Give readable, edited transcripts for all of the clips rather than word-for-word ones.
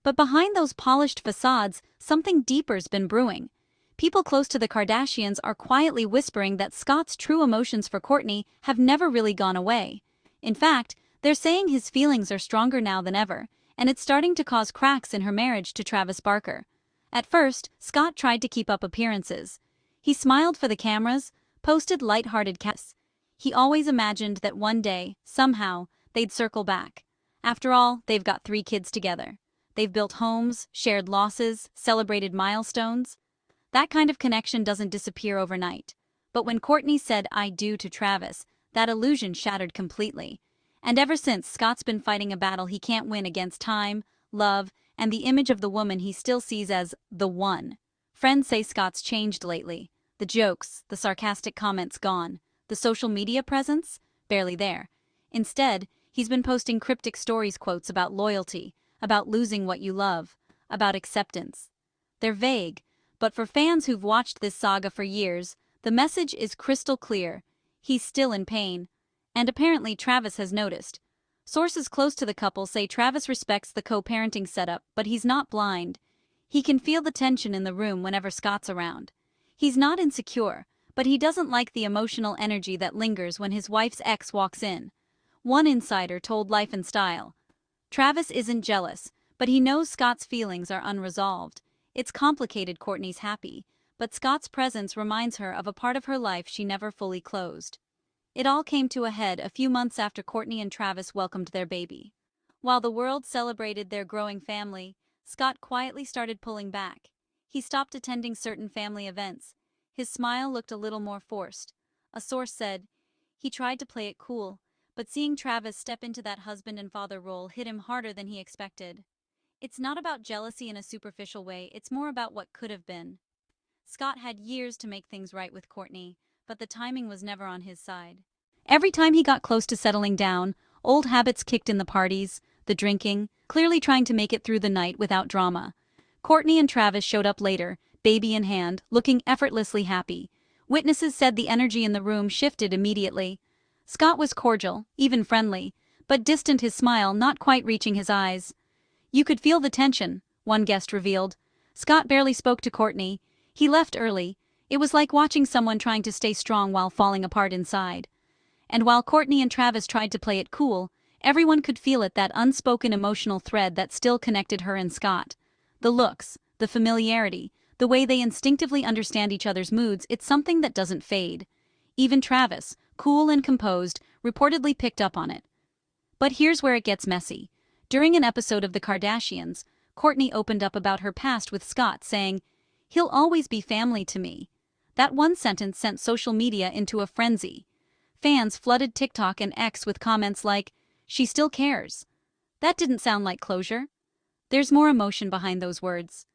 But behind those polished facades, something deeper's been brewing. People close to the Kardashians are quietly whispering that Scott's true emotions for Kourtney have never really gone away. In fact, they're saying his feelings are stronger now than ever, and it's starting to cause cracks in her marriage to Travis Barker. At first, Scott tried to keep up appearances. He smiled for the cameras, posted light-hearted casts. He always imagined that one day, somehow, they'd circle back. After all, they've got 3 kids together. They've built homes, shared losses, celebrated milestones. That kind of connection doesn't disappear overnight. But when Kourtney said "I do" to Travis, that illusion shattered completely. And ever since, Scott's been fighting a battle he can't win against time, love, and the image of the woman he still sees as the one. Friends say Scott's changed lately. The jokes, the sarcastic comments gone. The social media presence? Barely there. Instead, he's been posting cryptic stories quotes about loyalty, about losing what you love, about acceptance. They're vague, but for fans who've watched this saga for years, the message is crystal clear. He's still in pain. And apparently Travis has noticed. Sources close to the couple say Travis respects the co-parenting setup, but he's not blind. He can feel the tension in the room whenever Scott's around. He's not insecure, but he doesn't like the emotional energy that lingers when his wife's ex walks in. One insider told Life and Style, "Travis isn't jealous, but he knows Scott's feelings are unresolved. It's complicated. Kourtney's happy, but Scott's presence reminds her of a part of her life she never fully closed." It all came to a head a few months after Kourtney and Travis welcomed their baby. While the world celebrated their growing family, Scott quietly started pulling back. He stopped attending certain family events. His smile looked a little more forced. A source said, he tried to play it cool, but seeing Travis step into that husband and father role hit him harder than he expected. It's not about jealousy in a superficial way, it's more about what could have been. Scott had years to make things right with Kourtney, but the timing was never on his side. Every time he got close to settling down, old habits kicked in: the parties, the drinking, clearly trying to make it through the night without drama. Kourtney and Travis showed up later, baby in hand, looking effortlessly happy. Witnesses said the energy in the room shifted immediately. Scott was cordial, even friendly, but distant, his smile not quite reaching his eyes. You could feel the tension, one guest revealed. Scott barely spoke to Kourtney. He left early. It was like watching someone trying to stay strong while falling apart inside. And while Kourtney and Travis tried to play it cool, everyone could feel it, that unspoken emotional thread that still connected her and Scott. The looks, the familiarity, the way they instinctively understand each other's moods, it's something that doesn't fade. Even Travis, cool and composed, reportedly picked up on it. But here's where it gets messy. During an episode of The Kardashians, Kourtney opened up about her past with Scott, saying, "He'll always be family to me." That one sentence sent social media into a frenzy. Fans flooded TikTok and X with comments like, "She still cares." That didn't sound like closure. There's more emotion behind those words.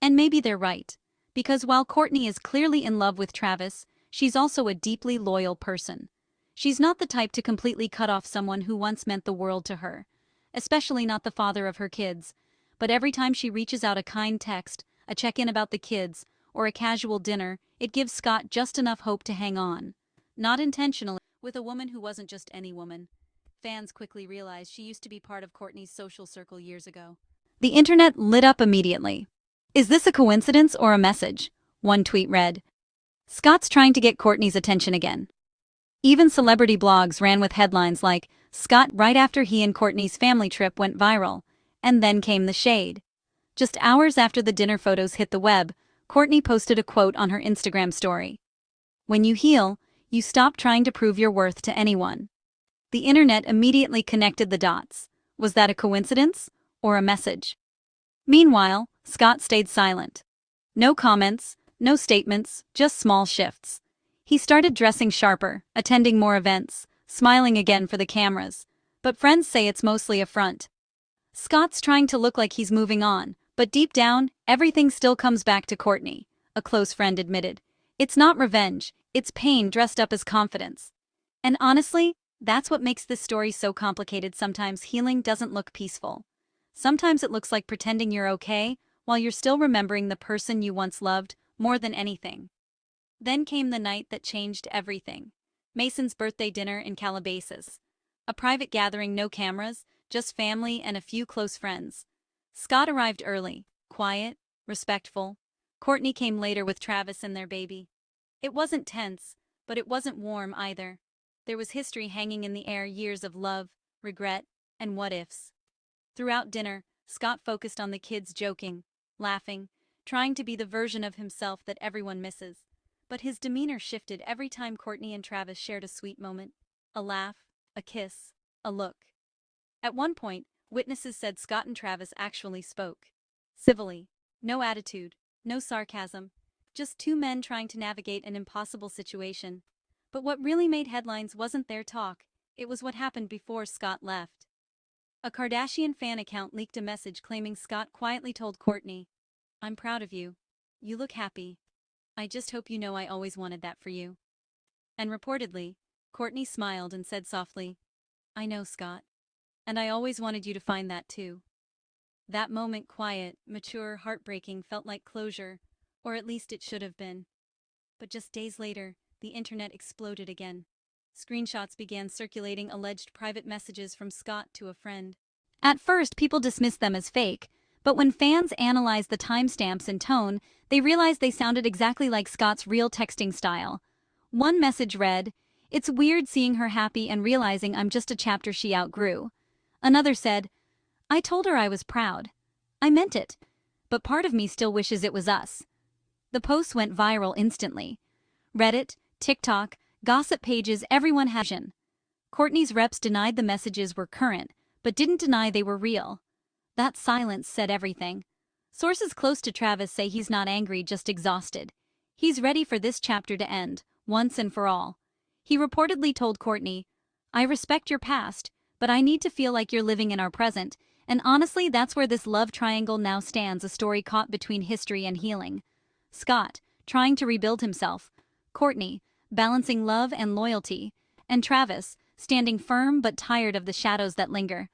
And maybe they're right. Because while Kourtney is clearly in love with Travis, she's also a deeply loyal person. She's not the type to completely cut off someone who once meant the world to her. Especially not the father of her kids. But every time she reaches out, a kind text, a check-in about the kids, or a casual dinner, it gives Scott just enough hope to hang on. Not intentionally. With a woman who wasn't just any woman. Fans quickly realized she used to be part of Kourtney's social circle years ago. The internet lit up immediately. "Is this a coincidence or a message?" one tweet read. "Scott's trying to get Kourtney's attention again." Even celebrity blogs ran with headlines like, "Scott right after he and Kourtney's family trip went viral." And then came the shade. Just hours after the dinner photos hit the web, Kourtney posted a quote on her Instagram story. "When you heal, you stop trying to prove your worth to anyone." The internet immediately connected the dots. Was that a coincidence or a message? Meanwhile, Scott stayed silent. No comments, no statements, just small shifts. He started dressing sharper, attending more events, smiling again for the cameras. But friends say it's mostly a front. Scott's trying to look like he's moving on, but deep down, everything still comes back to Kourtney, a close friend admitted. It's not revenge, it's pain dressed up as confidence. And honestly, that's what makes this story so complicated. Sometimes healing doesn't look peaceful. Sometimes it looks like pretending you're okay, while you're still remembering the person you once loved more than anything. Then came the night that changed everything. Mason's birthday dinner in Calabasas. A private gathering, no cameras, just family and a few close friends. Scott arrived early, quiet, respectful. Kourtney came later with Travis and their baby. It wasn't tense, but it wasn't warm either. There was history hanging in the air, years of love, regret, and what-ifs. Throughout dinner, Scott focused on the kids, joking, laughing, trying to be the version of himself that everyone misses. But his demeanor shifted every time Kourtney and Travis shared a sweet moment. A laugh, a kiss, a look. At one point, witnesses said Scott and Travis actually spoke. Civilly. No attitude, no sarcasm. Just two men trying to navigate an impossible situation. But what really made headlines wasn't their talk, it was what happened before Scott left. A Kardashian fan account leaked a message claiming Scott quietly told Kourtney, "I'm proud of you. You look happy. I just hope you know I always wanted that for you." And reportedly, Kourtney smiled and said softly, "I know, Scott. And I always wanted you to find that too." That moment, quiet, mature, heartbreaking, felt like closure, or at least it should have been. But just days later, the internet exploded again. Screenshots began circulating, alleged private messages from Scott to a friend. At first, people dismissed them as fake, but when fans analyzed the timestamps and tone, they realized they sounded exactly like Scott's real texting style. One message read, "It's weird seeing her happy and realizing I'm just a chapter she outgrew." Another said, "I told her I was proud. I meant it, but part of me still wishes it was us." The posts went viral instantly. Reddit, TikTok, gossip pages, everyone had vision. Kourtney's reps denied the messages were current, but didn't deny they were real. That silence said everything. Sources close to Travis say he's not angry, just exhausted. He's ready for this chapter to end, once and for all. He reportedly told Kourtney, "I respect your past, but I need to feel like you're living in our present," and honestly, that's where this love triangle now stands, a story caught between history and healing. Scott, trying to rebuild himself. Kourtney, balancing love and loyalty. And Travis, standing firm but tired of the shadows that linger.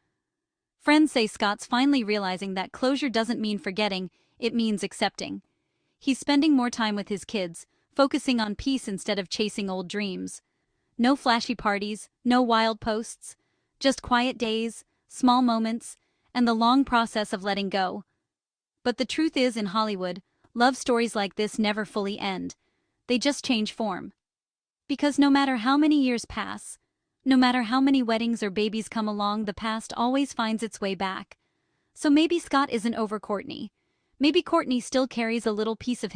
Friends say Scott's finally realizing that closure doesn't mean forgetting, it means accepting. He's spending more time with his kids, focusing on peace instead of chasing old dreams. No flashy parties, no wild posts. Just quiet days, small moments, and the long process of letting go. But the truth is, in Hollywood, love stories like this never fully end. They just change form. Because no matter how many years pass, no matter how many weddings or babies come along, the past always finds its way back. So maybe Scott isn't over Kourtney. Maybe Kourtney still carries a little piece of